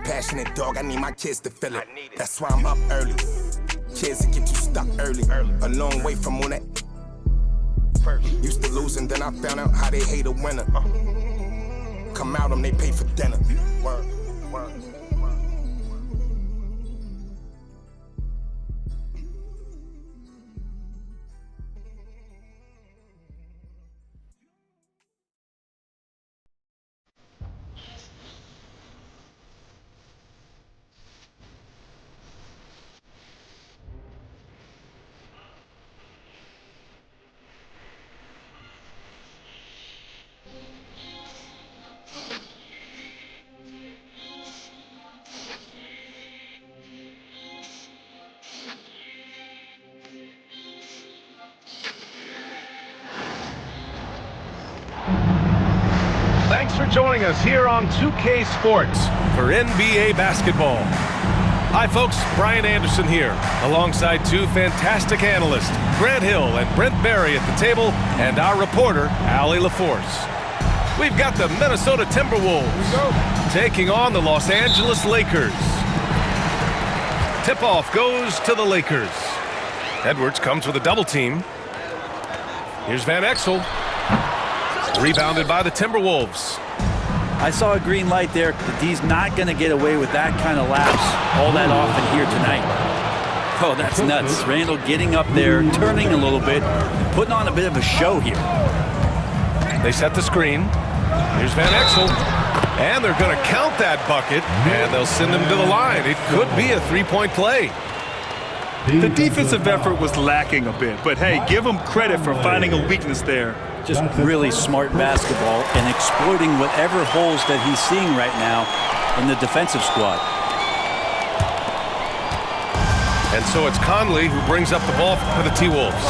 passionate, dog. I need my kids to feel it. That's why I'm up early. Kids that get you stuck early. A long way from all that. Used to lose and then I found out how they hate a winner. Come out, they pay for dinner. Word. Thanks for joining us here on 2K Sports for NBA basketball. Hi folks, Brian Anderson here, alongside two fantastic analysts, Grant Hill and Brent Barry at the table, and our reporter, Allie LaForce. We've got the Minnesota Timberwolves taking on the Los Angeles Lakers. Tip-off goes to the Lakers. Edwards comes with a double team. Here's Van Exel. Rebounded by the Timberwolves. I saw a green light there. The D's not going to get away with that kind of lapse all that often here tonight. Oh, that's nuts. Randall getting up there, turning a little bit, and putting on a bit of a show here. They set the screen. Here's Van Exel. And they're going to count that bucket, and they'll send him to the line. It could be a three-point play. The defensive effort was lacking a bit, but hey, give him credit for finding a weakness there. Just really smart basketball and exploiting whatever holes that he's seeing right now in the defensive squad. And so it's Conley who brings up the ball for the T-Wolves.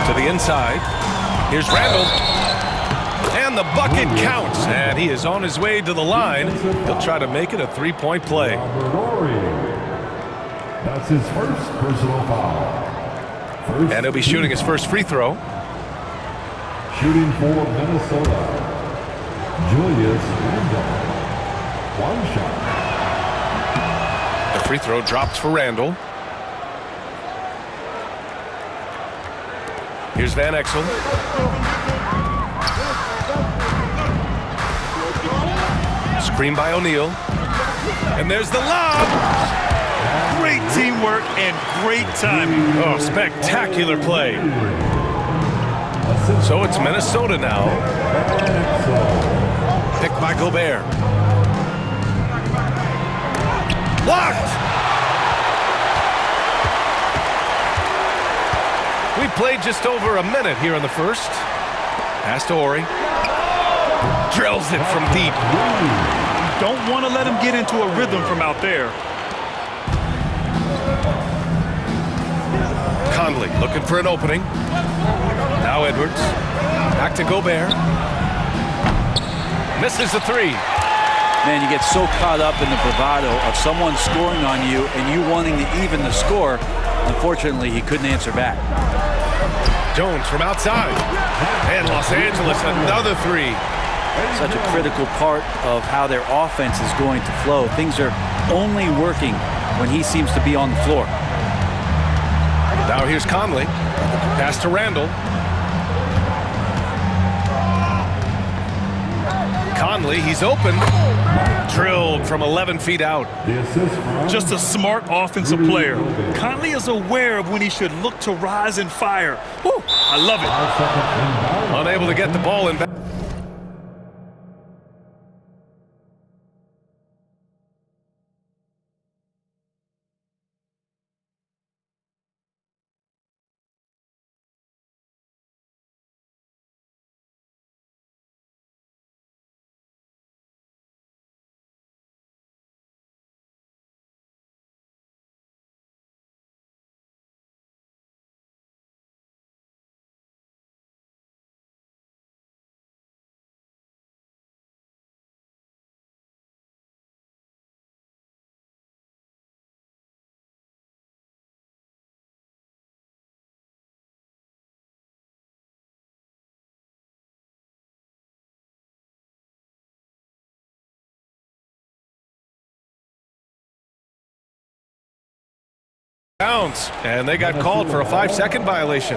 To the inside. Here's Randall. And the bucket counts. And he is on his way to the line. He'll try to make it a three-point play. That's his first personal foul. And he'll be shooting his first free throw. Shooting for Minnesota, Julius Randle. One shot. The free throw drops for Randall. Here's Van Exel. Screen by O'Neal. And there's the lob. Great teamwork and great timing. Oh, spectacular play. So it's Minnesota now. Picked by Gobert. Blocked! We played just over a minute here in the first. Pass to Ori. Drills it from deep. Don't want to let him get into a rhythm from out there. Conley looking for an opening. Now Edwards. Back to Gobert. Misses the three. Man, you get so caught up in the bravado of someone scoring on you and you wanting to even the score. Unfortunately, he couldn't answer back. Jones from outside. And Los Angeles, another three. Such a critical part of how their offense is going to flow. Things are only working when he seems to be on the floor. Now here's Conley. Pass to Randall. Conley, he's open. Drilled from 11 feet out. Just a smart offensive player. Conley is aware of when he should look to rise and fire. Whew, I love it. Unable to get the ball in back. bounds, and they got called for a 5-second violation.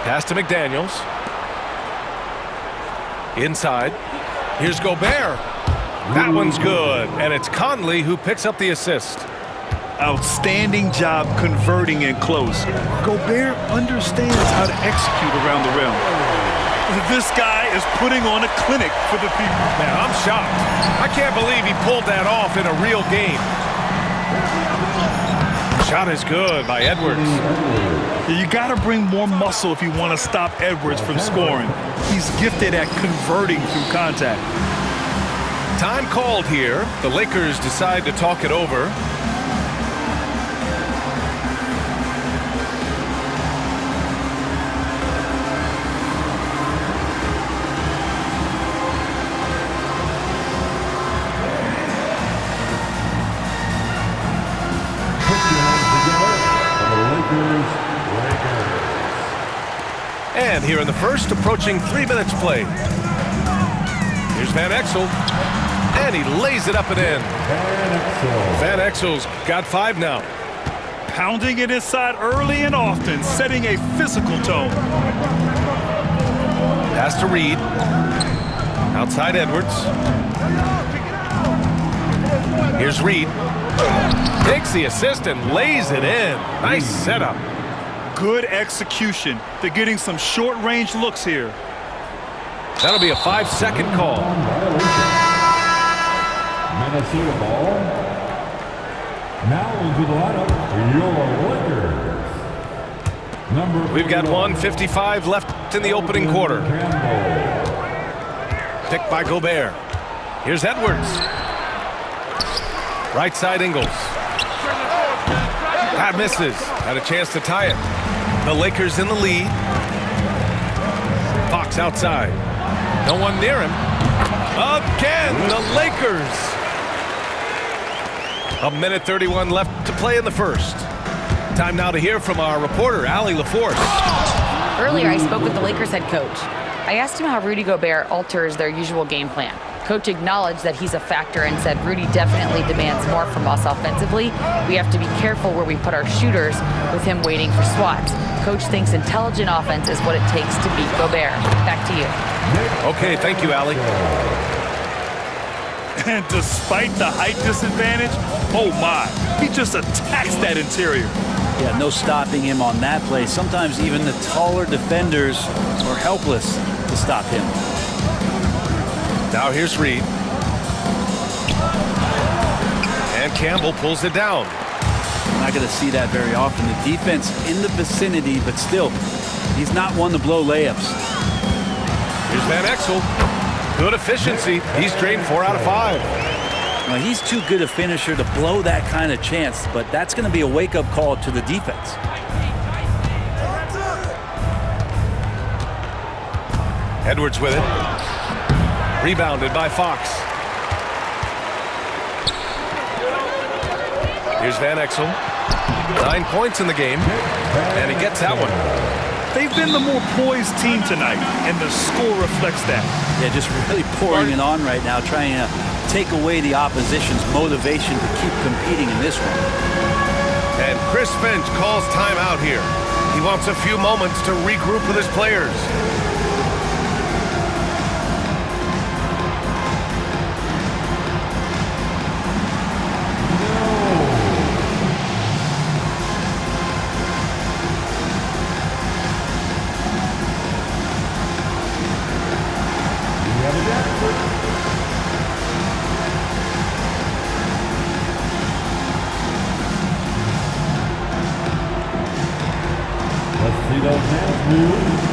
Pass to McDaniels. Inside. Here's Gobert. That one's good, and it's Conley who picks up the assist. Outstanding job converting in close. Gobert understands how to execute around the rim. This guy is putting on a clinic for the people. Man, I'm shocked. I can't believe he pulled that off in a real game. Shot is good by Edwards. You got to bring more muscle if you want to stop Edwards from scoring. He's gifted at converting through contact. Time called here. The Lakers decide to talk it over. And here in the first, approaching 3 minutes played. Here's Van Exel, and he lays it up and in. Van Exel's got 5 now. Pounding it inside early and often, setting a physical tone. Pass to Reed. Outside Edwards. Here's Reed. Takes the assist and lays it in. Nice setup. Good execution. They're getting some short-range looks here. That'll be a 5-second call. Minnesota ball. Now into the lineup, your Lakers. We've got 1:55 left in the opening quarter. Picked by Gobert. Here's Edwards. Right side Ingles. That misses. Had a chance to tie it. The Lakers in the lead. Fox outside. No one near him. Again, the Lakers. 1:31 left to play in the first. Time now to hear from our reporter, Allie LaForce. Earlier, I spoke with the Lakers head coach. I asked him how Rudy Gobert alters their usual game plan. Coach acknowledged that he's a factor and said Rudy definitely demands more from us offensively. We have to be careful where we put our shooters with him waiting for swats. Coach thinks intelligent offense is what it takes to beat Gobert. Back to you. Okay, thank you, Allie. And despite the height disadvantage, oh my, he just attacks that interior. Yeah, no stopping him on that play. Sometimes even the taller defenders are helpless to stop him. Now here's Reed. And Campbell pulls it down. Not going to see that very often. The defense in the vicinity, but still, he's not one to blow layups. Here's Van Exel. Good efficiency. He's drained 4 out of 5. Well, he's too good a finisher to blow that kind of chance, but that's going to be a wake-up call to the defense. Edwards with it. Rebounded by Fox. Here's Van Exel. 9 points in the game, and he gets that one. They've been the more poised team tonight, and the score reflects that. Yeah, just really pouring it on right now, trying to take away the opposition's motivation to keep competing in this one. And Chris Finch calls timeout here. He wants a few moments to regroup with his players. Let's see those hands move.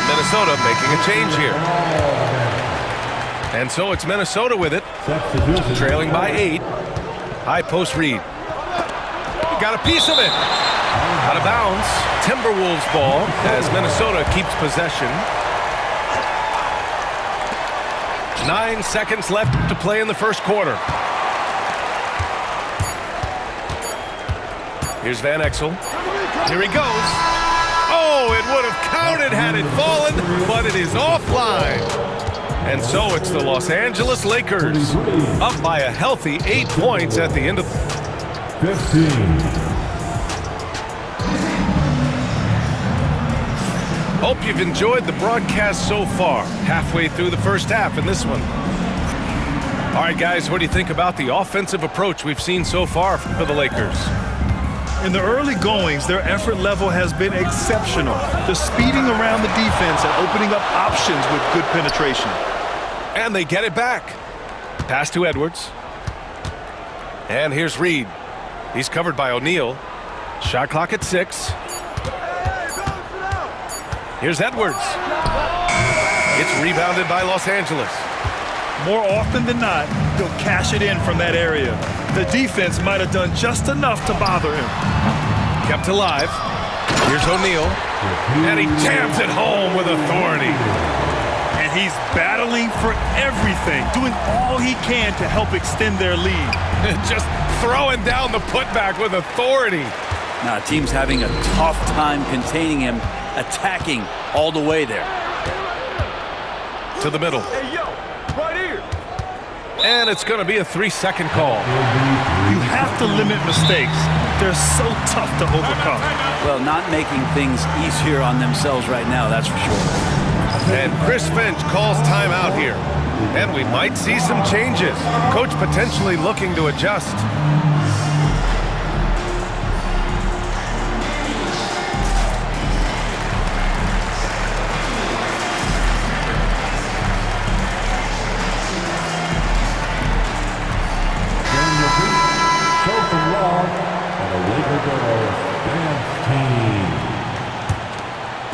Minnesota making a change here. And so it's Minnesota with it, trailing by 8. High post Reed. Got a piece of it. Out of bounds. Timberwolves ball as Minnesota keeps possession. 9 seconds left to play in the first quarter. Here's Van Exel. Here he goes. Oh, it would have counted had it fallen, but it is offline. And so it's the Los Angeles Lakers up by a healthy 8 points at the end of 15. Hope you've enjoyed the broadcast so far. Halfway through the first half in this one. All right, guys, what do you think about the offensive approach we've seen so far for the Lakers? In the early goings, their effort level has been exceptional. They're speeding around the defense and opening up options with good penetration. And they get it back. Pass to Edwards. And here's Reed. He's covered by O'Neal. Shot clock at 6. Here's Edwards. It's rebounded by Los Angeles. More often than not, he'll cash it in from that area. The defense might have done just enough to bother him. Kept alive. Here's O'Neal. And he jams it home with authority. And he's battling for everything, doing all he can to help extend their lead. Just throwing down the putback with authority. Now, team's having a tough time containing him, attacking all the way there. To the middle. Hey, yo, right here. And it's going to be a 3-second call. You have to limit mistakes. They're so tough to overcome. Well, not making things easier on themselves right now, that's for sure. And Chris Finch calls timeout here. And we might see some changes. Coach potentially looking to adjust.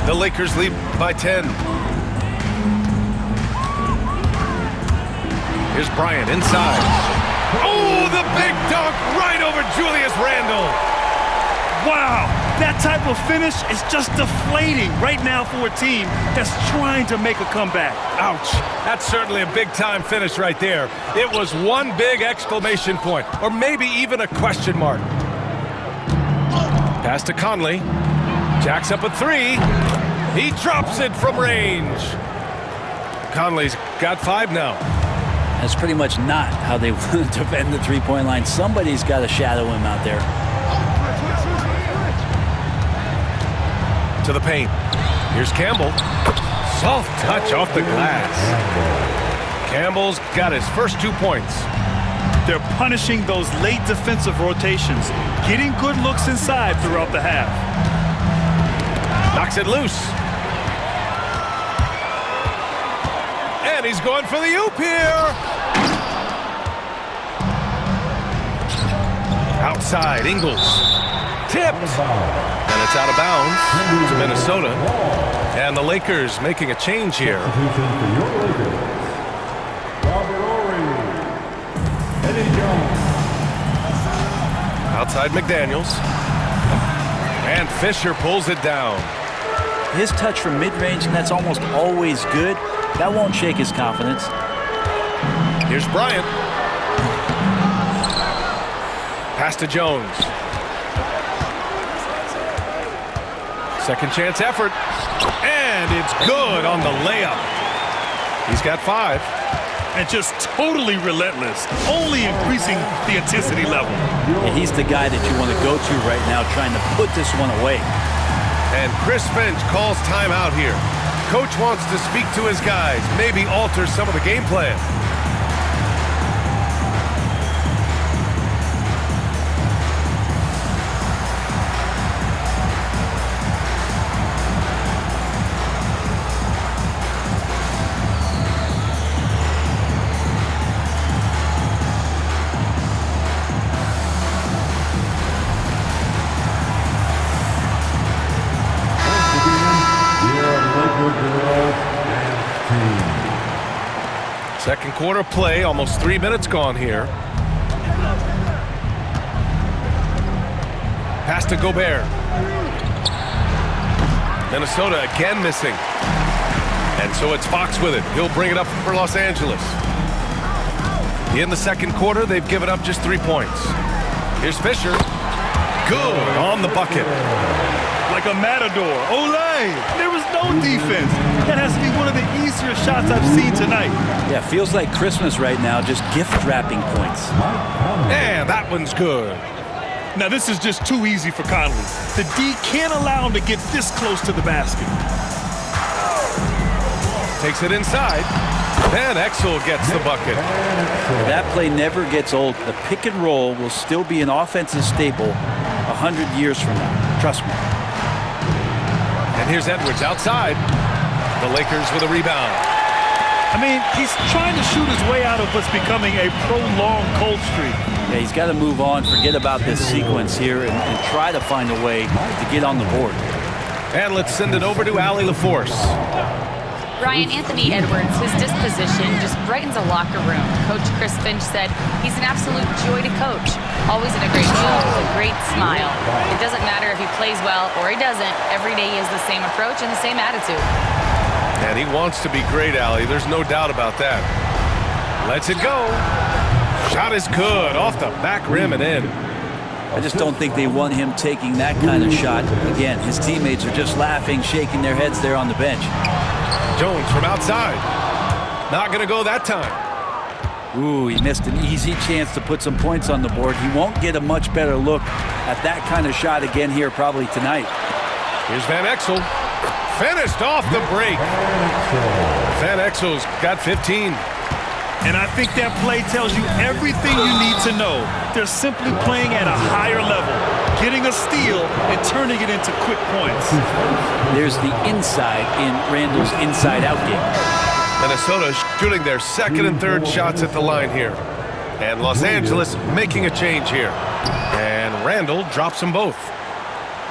The Lakers lead by 10. Here's Bryant inside. Oh, the big dunk right over Julius Randle. Wow, that type of finish is just deflating right now for a team that's trying to make a comeback. Ouch. That's certainly a big-time finish right there. It was one big exclamation point, or maybe even a question mark. Pass to Conley. Jacks up a 3. He drops it from range. Conley's got 5 now. That's pretty much not how they want to defend the three-point line. Somebody's got to shadow him out there. To the paint. Here's Campbell. Soft touch off the glass. Campbell's got his first 2 points. They're punishing those late defensive rotations, getting good looks inside throughout the half. Knocks it loose. And he's going for the oop here. Outside, Ingles. Tipped. And it's out of bounds to Minnesota. And the Lakers making a change here. Outside McDaniels. And Fisher pulls it down. His touch from mid-range, and that's almost always good. That won't shake his confidence. Here's Bryant. Pass to Jones. Second chance effort. And it's good on the layup. He's got 5. And just totally relentless, only increasing the intensity level. Yeah, he's the guy that you want to go to right now, trying to put this one away. And Chris Finch calls timeout here. Coach wants to speak to his guys, maybe alter some of the game plan. Second quarter play, almost 3 minutes gone here. Pass to Gobert. Minnesota again missing. And so it's Fox with it. He'll bring it up for Los Angeles. In the second quarter, they've given up just 3 points. Here's Fisher. Good on the bucket. Like a matador. Olay! There was no defense. That has to be one of the easier shots I've seen tonight. Yeah, feels like Christmas right now, just gift wrapping points. And that one's good. Now this is just too easy for Conley. The D can't allow him to get this close to the basket. Takes it inside. Van Exel gets the bucket. That play never gets old. The pick and roll will still be an offensive staple 100 years from now. Trust me. And here's Edwards outside. The Lakers with a rebound. I mean, he's trying to shoot his way out of what's becoming a prolonged cold streak. Yeah, he's got to move on, forget about this sequence here, and try to find a way to get on the board. And let's send it over to Allie LaForce. Ryan, Anthony Edwards, his disposition just brightens a locker room. Coach Chris Finch said he's an absolute joy to coach. Always in a great mood with a great smile. It doesn't matter if he plays well or he doesn't. Every day he has the same approach and the same attitude. And he wants to be great, Allie. There's no doubt about that. Lets it go. Shot is good. Off the back rim and in. I just don't think they want him taking that kind of shot. Again, his teammates are just laughing, shaking their heads there on the bench. Jones from outside. Not going to go that time. Ooh, he missed an easy chance to put some points on the board. He won't get a much better look at that kind of shot again here probably tonight. Here's Van Exel. Finished off the break. Van Exel's got 15. And I think that play tells you everything you need to know. They're simply playing at a higher level, getting a steal and turning it into quick points. There's the inside in Randall's inside-out game. Minnesota shooting their second and third shots at the line here. And Los Angeles making a change here. And Randall drops them both.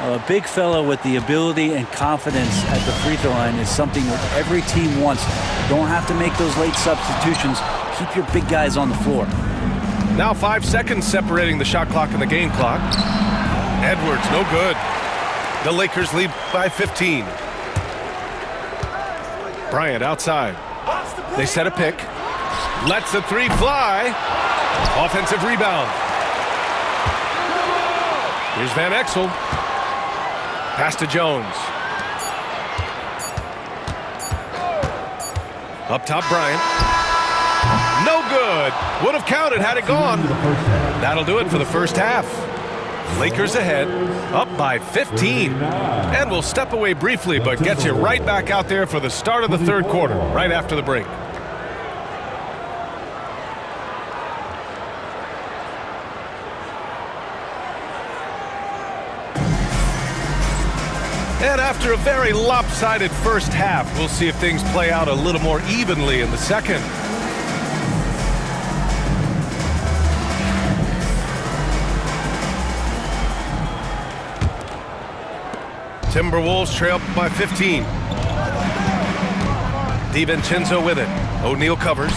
A big fella with the ability and confidence at the free throw line is something that every team wants. Don't have to make those late substitutions. Keep your big guys on the floor. Now 5 seconds separating the shot clock and the game clock. Edwards, no good. The Lakers lead by 15. Bryant outside. They set a pick. Lets the three fly. Offensive rebound. Here's Van Exel. Pass to Jones. Up top, Bryant. No good. Would have counted had it gone. That'll do it for the first half. Lakers ahead, up by 15. And we'll step away briefly, but get you right back out there for the start of the third quarter, right after the break. And after a very lopsided first half, we'll see if things play out a little more evenly in the second. Timberwolves trail by 15. DiVincenzo with it. O'Neal covers.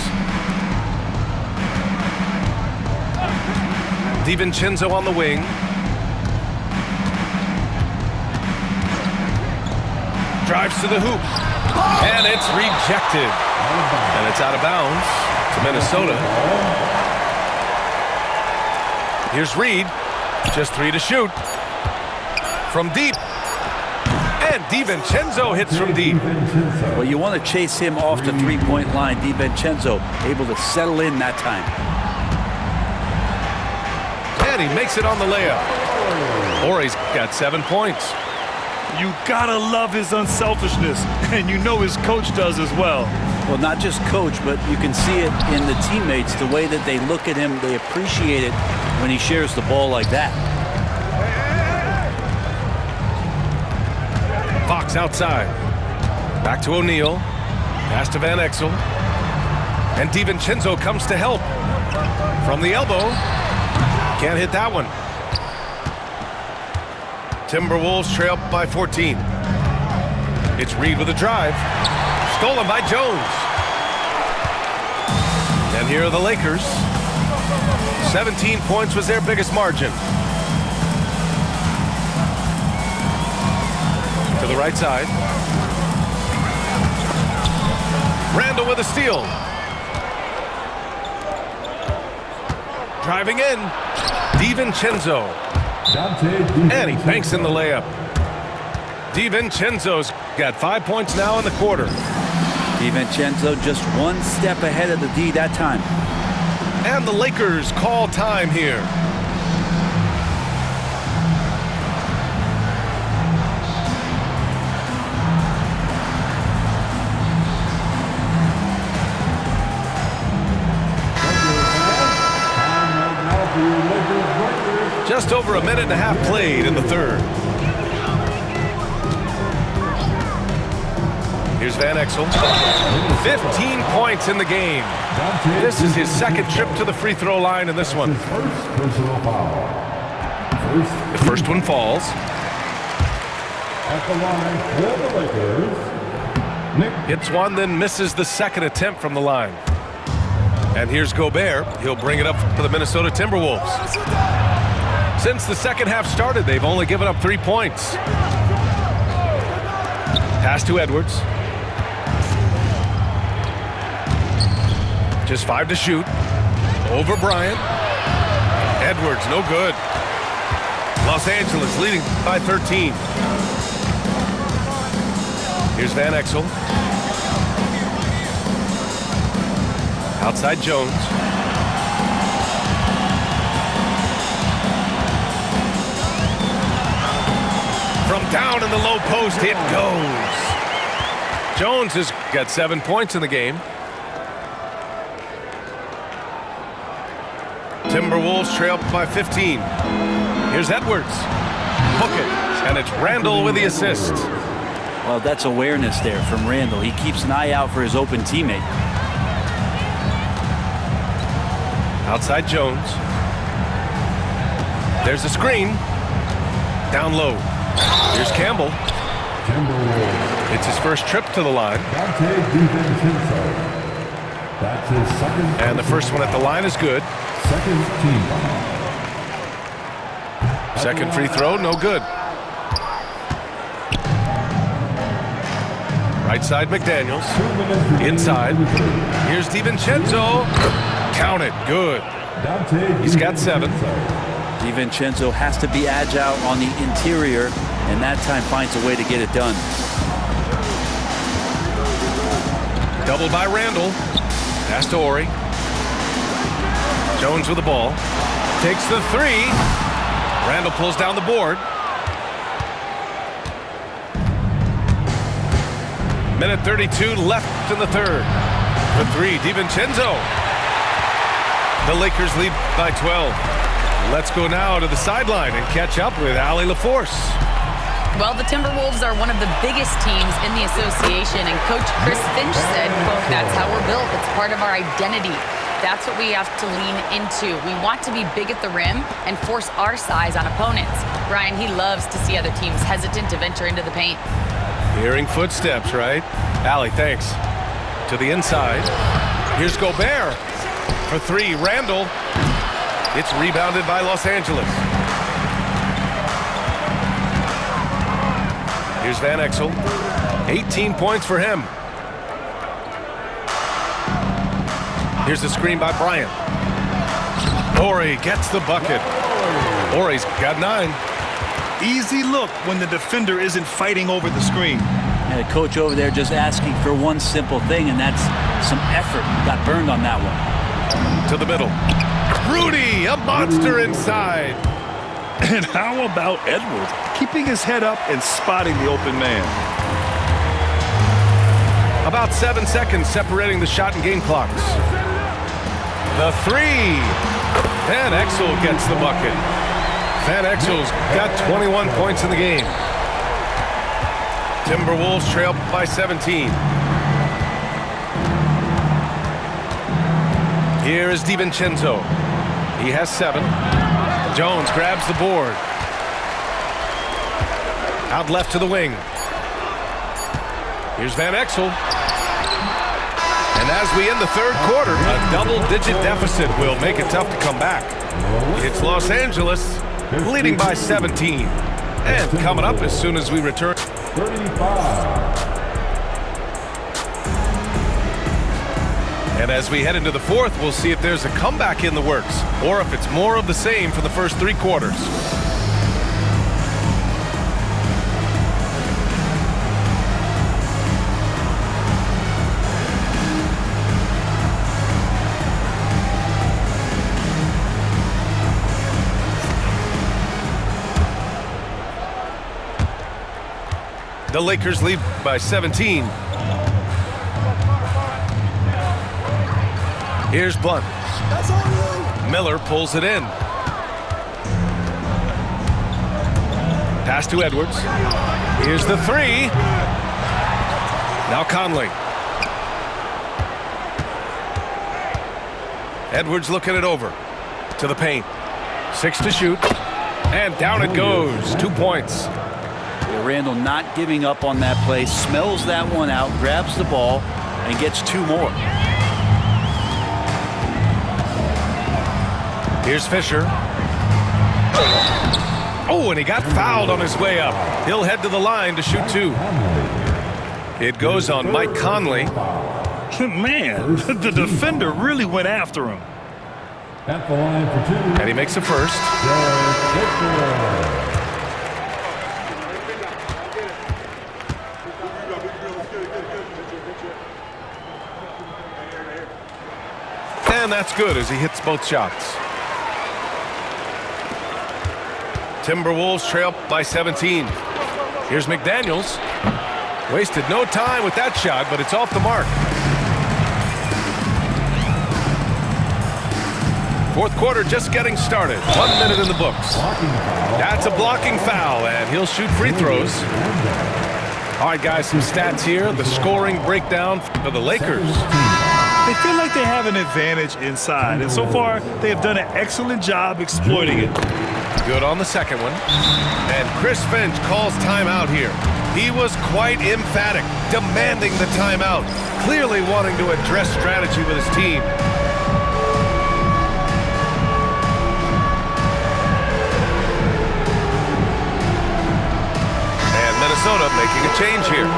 DiVincenzo on the wing. Drives to the hoop. And it's rejected. And it's out of bounds to Minnesota. Here's Reed. Just 3 to shoot. From deep. And DiVincenzo hits from deep. Well, you want to chase him off the three-point line. DiVincenzo able to settle in that time. And he makes it on the layup. Horry's got 7 points. You gotta love his unselfishness, and you know his coach does as well. Well, not just coach, but you can see it in the teammates, the way that they look at him. They appreciate it when he shares the ball like that. Fox outside. Back to O'Neal. Pass to Van Exel. And DiVincenzo comes to help. From the elbow. Can't hit that one. Timberwolves trail by 14. It's Reed with a drive. Stolen by Jones. And here are the Lakers. 17 points was their biggest margin. To the right side. Randall with a steal. Driving in. DiVincenzo. And he banks in the layup. DiVincenzo's got 5 points now in the quarter. DiVincenzo just one step ahead of the D that time. And the Lakers call time here. Just over a minute and a half played in the third. Here's Van Exel. 15 points in the game. This is his second trip to the free throw line in this one. The first one falls. At the line for the Lakers, Hits one, then misses the second attempt from the line. And here's Gobert. He'll bring it up for the Minnesota Timberwolves. Since the second half started, they've only given up 3 points. Pass to Edwards. Just 5 to shoot. Over Bryant. Edwards, no good. Los Angeles leading by 13. Here's Van Exel. Outside Jones. From down in the low post, it goes. Jones has got 7 points in the game. Timberwolves trail by 15. Here's Edwards. Hook it, and it's Randall with the assist. Well, that's awareness there from Randall. He keeps an eye out for his open teammate. Outside Jones. There's a screen. Down low. Here's Campbell. It's his first trip to the line. that's his second. And the first one at the line is good. Second team foul. Second free throw, no good. Right side McDaniels. Inside. Here's DiVincenzo. Count it. Good. He's got 7. DiVincenzo has to be agile on the interior, and that time finds a way to get it done. Doubled by Randall. Pass to Ori. Jones with the ball. Takes the 3. Randall pulls down the board. Minute 32 left in the third. The 3, DiVincenzo. The Lakers lead by 12. Let's go now to the sideline and catch up with Allie LaForce. Well, the Timberwolves are one of the biggest teams in the association, and Coach Chris Finch said, quote, "That's how we're built. It's part of our identity. That's what we have to lean into. We want to be big at the rim and force our size on opponents." Brian, he loves to see other teams hesitant to venture into the paint. Hearing footsteps, right? Allie, thanks. To the inside. Here's Gobert. For 3, Randall. It's rebounded by Los Angeles. Here's Van Exel. 18 points for him. Here's the screen by Bryant. Ori gets the bucket. Ori's got 9. Easy look when the defender isn't fighting over the screen. And the coach over there just asking for one simple thing, and that's some effort. Got burned on that one. To the middle. Rudy, a monster inside. And how about Edwards? Keeping his head up and spotting the open man. About 7 seconds separating the shot and game clocks. The 3. Van Exel gets the bucket. Van Exel's got 21 points in the game. Timberwolves trail by 17. Here is DiVincenzo. He has 7. Jones grabs the board. Out left to the wing. Here's Van Exel. And as we end the third quarter, a double-digit deficit will make it tough to come back. It's Los Angeles leading by 17. And coming up as soon as we return. 35. as we head into the fourth, we'll see if there's a comeback in the works or if it's more of the same for the first 3 quarters. The Lakers lead by 17. Here's Blunt. Miller pulls it in. Pass to Edwards. Here's the 3. Now Conley. Edwards looking it over to the paint. 6 to shoot. And down it goes. 2 points. Randall not giving up on that play, smells that one out, grabs the ball, and gets 2 more. Here's Fisher. Oh, and he got fouled on his way up. He'll head to the line to shoot 2. It goes on Mike Conley. Man, the defender really went after him. At the line for 2. And he makes the first. And that's good as he hits both shots. Timberwolves trail by 17. Here's McDaniels. Wasted no time with that shot, but it's off the mark. Fourth quarter just getting started. 1 minute in the books. That's a blocking foul, and he'll shoot free throws. All right, guys, some stats here. The scoring breakdown for the Lakers. They feel like they have an advantage inside, and so far they have done an excellent job exploiting it. Good on the second one. And Chris Finch calls timeout here. He was quite emphatic, demanding the timeout, clearly wanting to address strategy with his team. And Minnesota making a change here.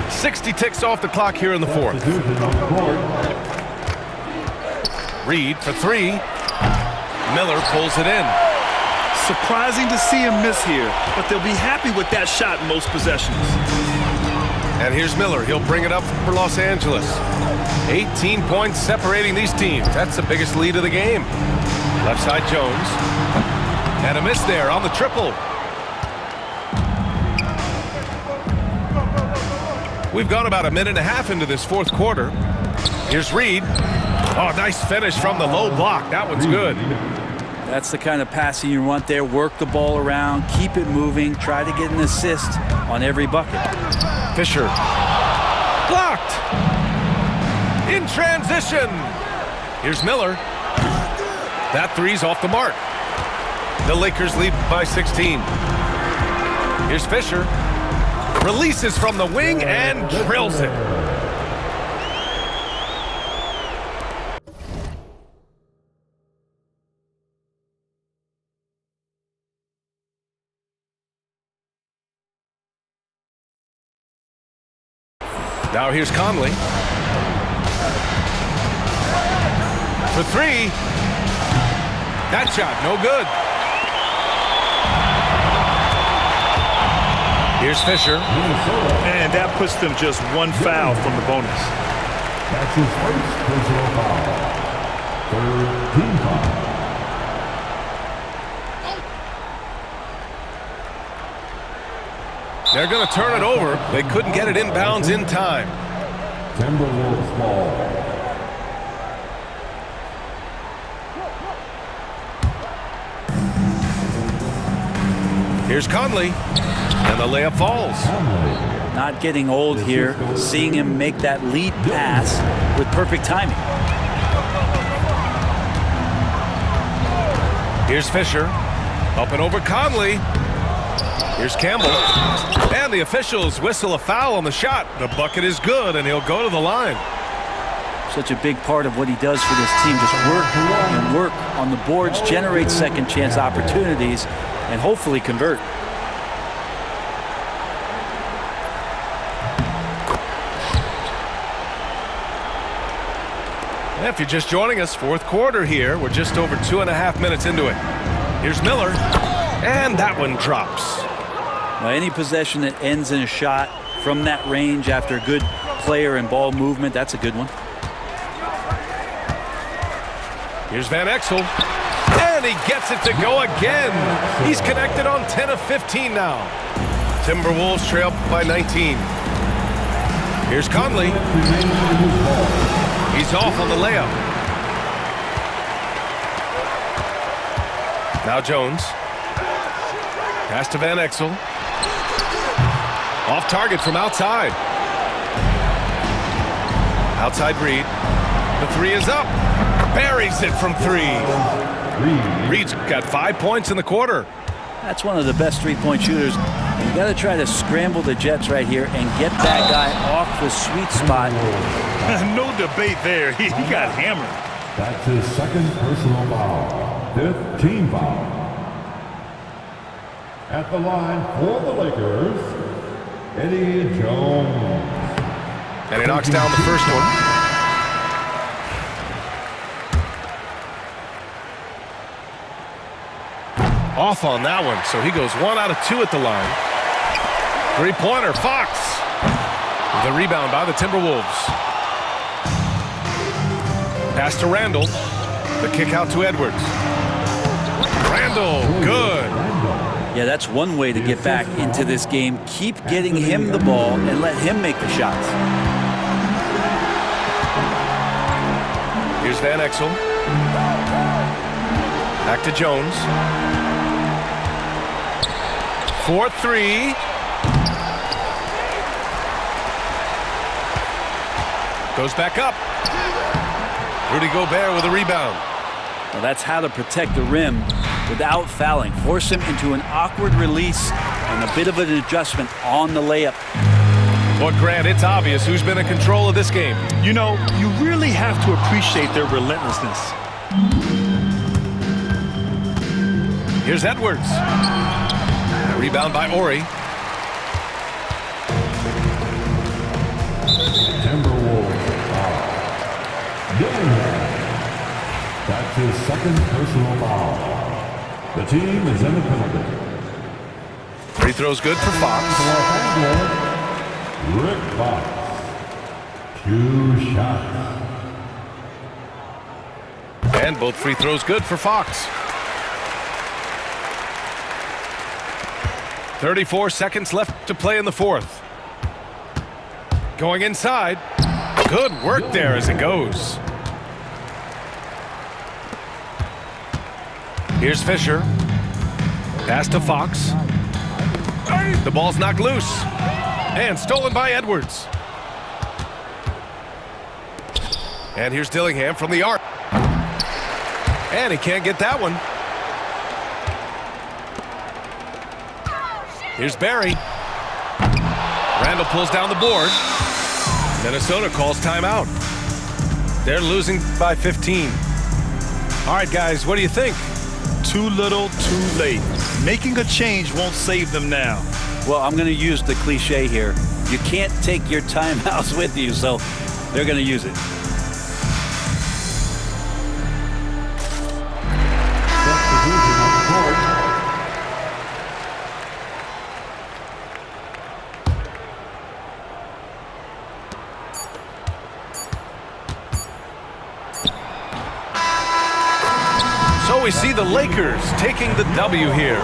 60 ticks off the clock here in the fourth. Reed for 3. Miller pulls it in. Surprising to see him miss here, but they'll be happy with that shot in most possessions. And here's Miller. He'll bring it up for Los Angeles. 18 points separating these teams. That's the biggest lead of the game. Left side Jones. And a miss there on the triple. We've gone about 1.5 minutes into this fourth quarter. Here's Reed. Oh, nice finish from the low block. That one's good. That's the kind of passing you want there. Work the ball around, keep it moving, try to get an assist on every bucket. Fisher. Blocked. In transition. Here's Miller. That 3's off the mark. The Lakers lead by 16. Here's Fisher. Releases from the wing and drills it. Now here's Conley. For 3. That shot, no good. Here's Fisher. And that puts them just 1 foul from the bonus. That's his first personal foul. 3rd team foul. They're going to turn it over. They couldn't get it inbounds in time. Timberwolves ball. Here's Conley. And the layup falls. Not getting old here. Seeing him make that lead pass with perfect timing. Here's Fisher. Up and over Conley. Here's Campbell. And the officials whistle a foul on the shot. The bucket is good, and he'll go to the line. Such a big part of what he does for this team. Just work and work on the boards, generate second chance opportunities, and hopefully convert. If you're just joining us, fourth quarter here. We're just over 2.5 minutes into it. Here's Miller, and that one drops. Well, any possession that ends in a shot from that range after good player and ball movement, that's a good one. Here's Van Exel, and he gets it to go again. He's connected on 10 of 15 now. Timberwolves trail by 19. Here's Conley. He's off on the layup. Now Jones. Pass to Van Exel. Off target from outside. Outside Reed. The three is up. Buries it from 3. Reed's got 5 points in the quarter. That's one of the best three-point shooters. You got to try to scramble the Jets right here and get that guy off the sweet spot. No debate there. He got hammered. That's his second personal foul. 5th team foul. At the line for the Lakers, Eddie Jones. And he knocks down the first one. Off on that one, so he goes 1 out of 2 at the line. Three-pointer, Fox. The rebound by the Timberwolves. Pass to Randall. The kick out to Edwards. Randall, good. Yeah, that's one way to get back into this game. Keep getting him the ball and let him make the shots. Here's Van Exel. Back to Jones. 4-3. Goes back up. Rudy Gobert with a rebound. Well, that's how to protect the rim without fouling. Force him into an awkward release and a bit of an adjustment on the layup. But Grant, it's obvious who's been in control of this game. You know, you really have to appreciate their relentlessness. Here's Edwards. Rebound by Ori. Timberwolves foul. That's his second personal foul. The team is in the penalty. Free throw's good for Fox. Rick Fox. 2 shots. And both free throws good for Fox. 34 seconds left to play in the fourth. Going inside. Good work there as it goes. Here's Fisher. Pass to Fox. The ball's knocked loose. And stolen by Edwards. And here's Dillingham from the arc. And he can't get that one. Here's Barry. Randall pulls down the board. Minnesota calls timeout. They're losing by 15. All right, guys, what do you think? Too little, too late. Making a change won't save them now. Well, I'm going to use the cliche here. You can't take your timeouts with you, so they're going to use it. So we see the Lakers taking the W here.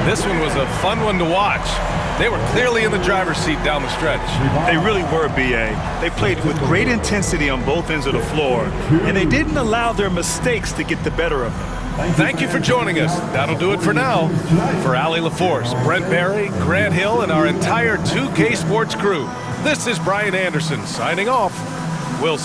This one was a fun one to watch. They were clearly in the driver's seat down the stretch. They really were, B.A. They played with great intensity on both ends of the floor, and they didn't allow their mistakes to get the better of them. Thank you for joining us. That'll do it for now. For Allie LaForce, Brent Barry, Grant Hill, and our entire 2K Sports crew, this is Brian Anderson signing off. We'll